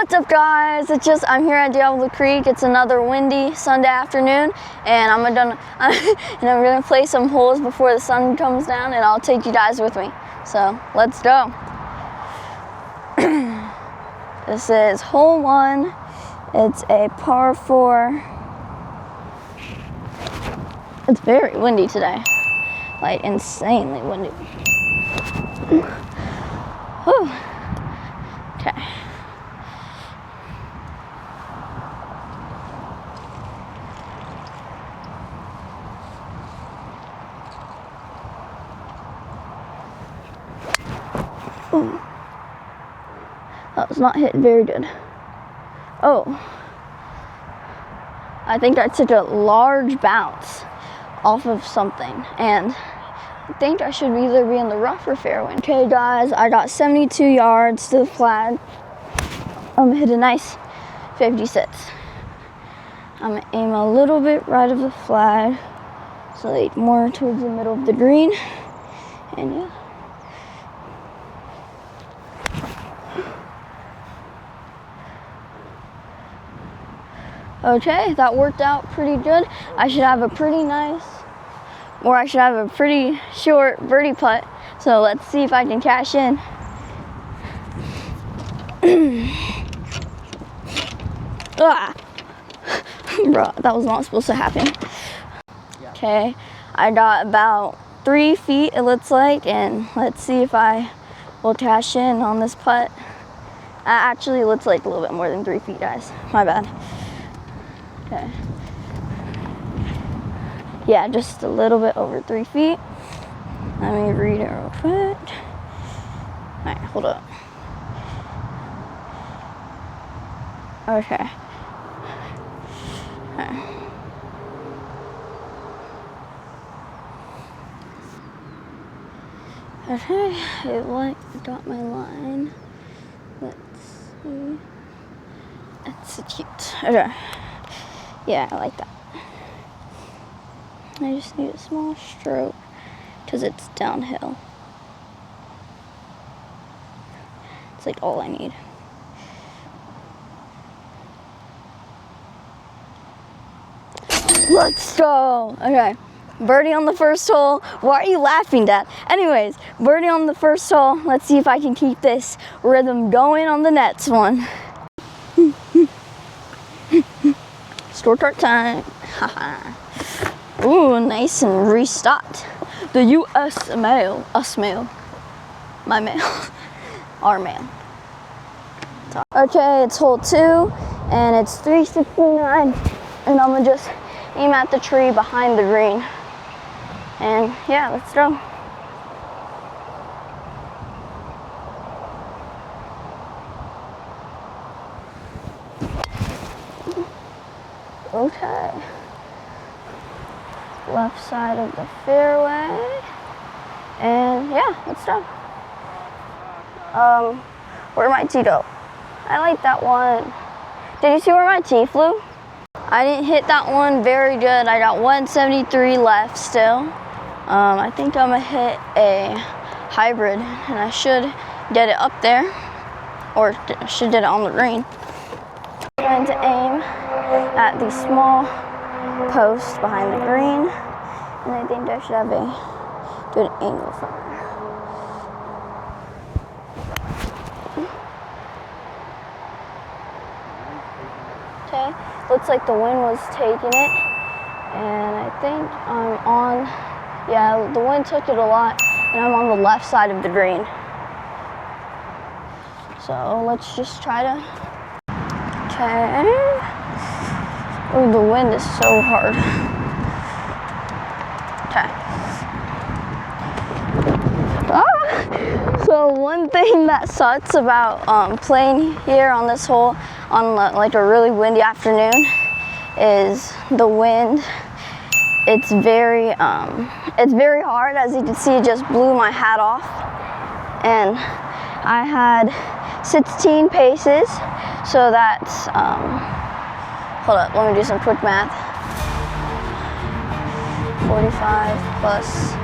What's up, guys? I'm here at Diablo Creek. It's another windy Sunday afternoon, and I'm gonna play some holes before the sun comes down, and I'll take you guys with me. So let's go. This is hole 1. It's a par 4. It's very windy today, like insanely windy. Whew. Okay. Ooh. That was not hit very good. Oh, I think I took a large bounce off of something, and I think I should either be in the rough or fairway. Okay, guys, I got 72 yards to the flag. I'm gonna hit a nice 56. I'm gonna aim a little bit right of the flag, so like more towards the middle of the green, and yeah. Okay, that worked out pretty good. I should have a pretty short birdie putt. So let's see if I can cash in. Ah. Bro, that was not supposed to happen. Okay, I got about 3 feet, it looks like, and let's see if I will cash in on this putt. Actually, it looks like a little bit more than 3 feet, guys. My bad. Okay. Yeah, just a little bit over 3 feet. Let me read it real quick. Alright, hold up. Okay. Alright. Okay, it got my line. Let's see. That's so cute. Okay. Yeah, I like that. I just need a small stroke because it's downhill. It's like all I need. Let's go. Okay, birdie on the first hole. Why are you laughing, Dad? Anyways, birdie on the first hole. Let's see if I can keep this rhythm going on the next one. Scorecard time. Haha. Ooh, nice and restocked. The U.S. mail. Us mail. My mail. Our mail. Okay, it's hole 2, and it's 369. And I'm gonna just aim at the tree behind the green. And yeah, let's go. Okay. Left side of the fairway. And yeah, let's go. Where'd my tee go? I like that one. Did you see where my tee flew? I didn't hit that one very good. I got 173 left still. I think I'm gonna hit a hybrid, and I should get it up there, or I should get it on the green. I'm going to aim at the small post behind the green, and I think I should have a good angle from there. Okay, looks like the wind was taking it, and I think I'm on, yeah, the wind took it a lot, and I'm on the left side of the green. So let's just try to, okay. Oh, the wind is so hard. Okay. So one thing that sucks about playing here on this hole on like a really windy afternoon is the wind. It's very hard. As you can see, it just blew my hat off. And I had 16 paces, so that's hold up, let me do some quick math. 45 plus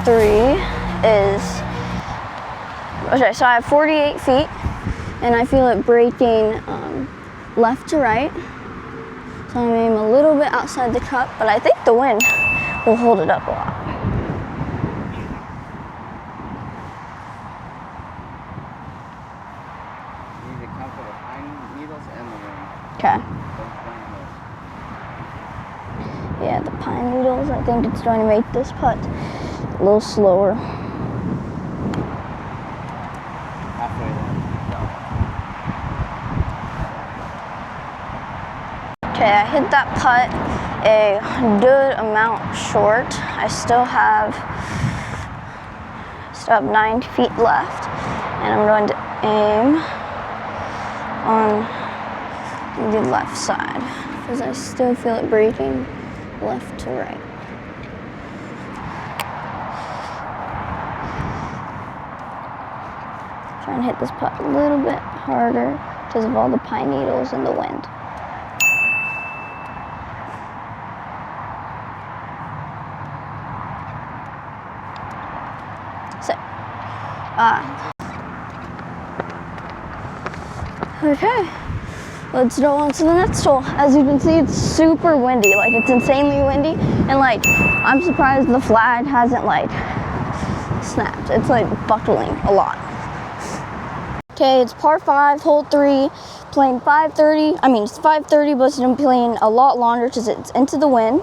3 is, okay, so I have 48 feet, and I feel it breaking left to right. So I'm aiming a little bit outside the cup, but I think the wind will hold it up a lot. You need to count for the pine needles and the wind. Okay. Yeah, the pine needles, I think it's going to make this putt a little slower. Halfway there. Okay, I hit that putt a good amount short. I still have 9 feet left, and I'm going to aim on the left side because I still feel it breaking left to right. Try and hit this putt a little bit harder because of all the pine needles and the wind. Okay, let's go on to the next hole. As you can see, it's super windy, like it's insanely windy, and like I'm surprised the flag hasn't like snapped. It's like buckling a lot. Okay, it's par 5, hole 3, playing 530. I mean, it's 530, but I'm playing a lot longer because it's into the wind.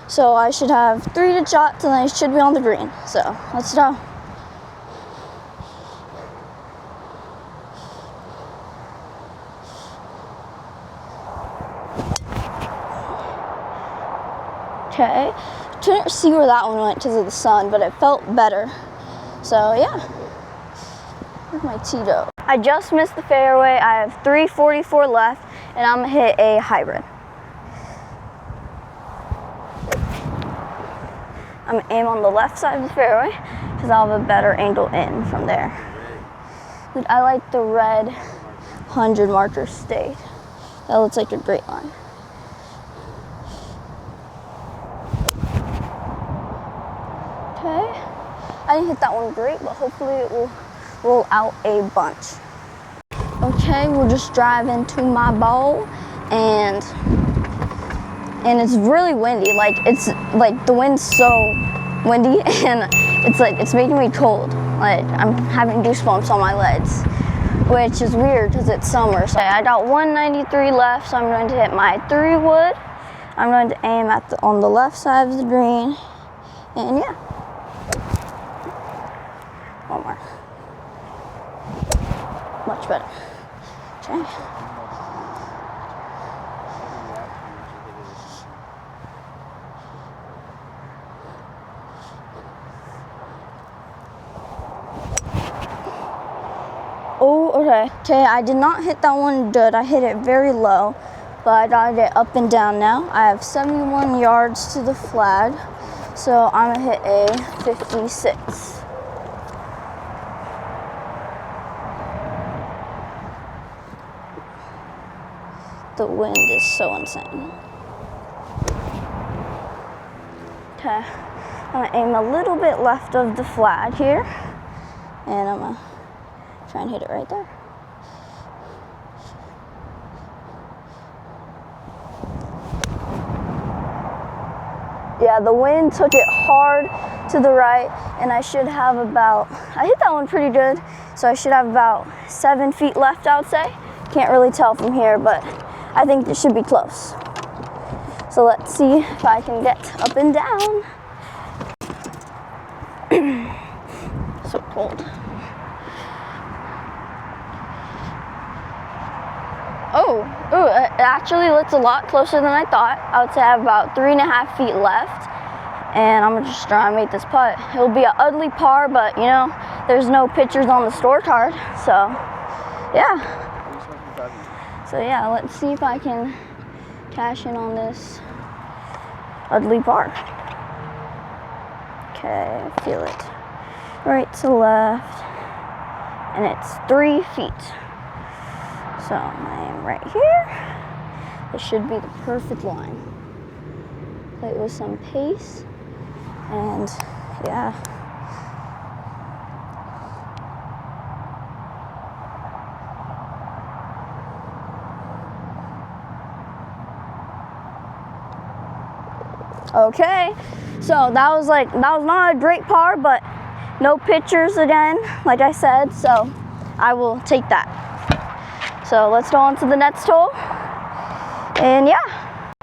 So I should have 3 good shots and I should be on the green. So let's go. Okay, couldn't see where that one went because of the sun, but it felt better. So yeah, where's my tee go? I just missed the fairway. I have 344 left, and I'm gonna hit a hybrid. I'm gonna aim on the left side of the fairway because I'll have a better angle in from there. Dude, I like the red 100 marker stayed. That looks like a great line. Okay, I didn't hit that one great, but hopefully it will roll out a bunch. Okay, we'll just drive into my ball, and it's really windy. Like it's like the wind's so windy, and it's making me cold. Like I'm having goosebumps on my legs, which is weird because it's summer. So I got 193 left, so I'm going to hit my 3-wood. I'm going to aim on the left side of the green, and yeah. One more. Much better. Okay. Oh, okay. Okay, I did not hit that one good. I hit it very low, but I got it up and down now. I have 71 yards to the flag, so I'm gonna hit a 56. The wind is so insane. Okay, I'm gonna aim a little bit left of the flag here, and I'm gonna try and hit it right there. Yeah, the wind took it hard to the right, and I should have I hit that one pretty good, so I should have about 7 feet left, I would say. Can't really tell from here, but I think this should be close. So let's see if I can get up and down. So cold. Oh, it actually looks a lot closer than I thought. I would say I have about 3.5 feet left, and I'm gonna just try and make this putt. It'll be an ugly par, but you know, there's no pictures on the scorecard, so yeah. So yeah, let's see if I can cash in on this ugly par. Okay, I feel it. Right to left, and it's 3 feet. So I am right here. This should be the perfect line. Play it with some pace, and yeah. Okay, so that was not a great par, but no pictures again, like I said, so I will take that. So let's go on to the next hole. And yeah,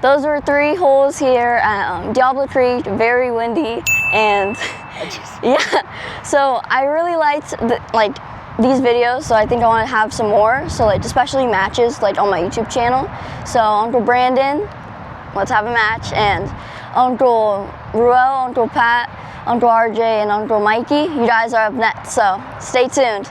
those were 3 holes here at Diablo Creek, very windy, and yeah, so I really liked these videos, so I think I want to have some more, so like especially matches like on my YouTube channel. So Uncle Brandon, let's have a match, and Uncle Ruel, Uncle Pat, Uncle RJ, and Uncle Mikey, you guys are up next, so stay tuned.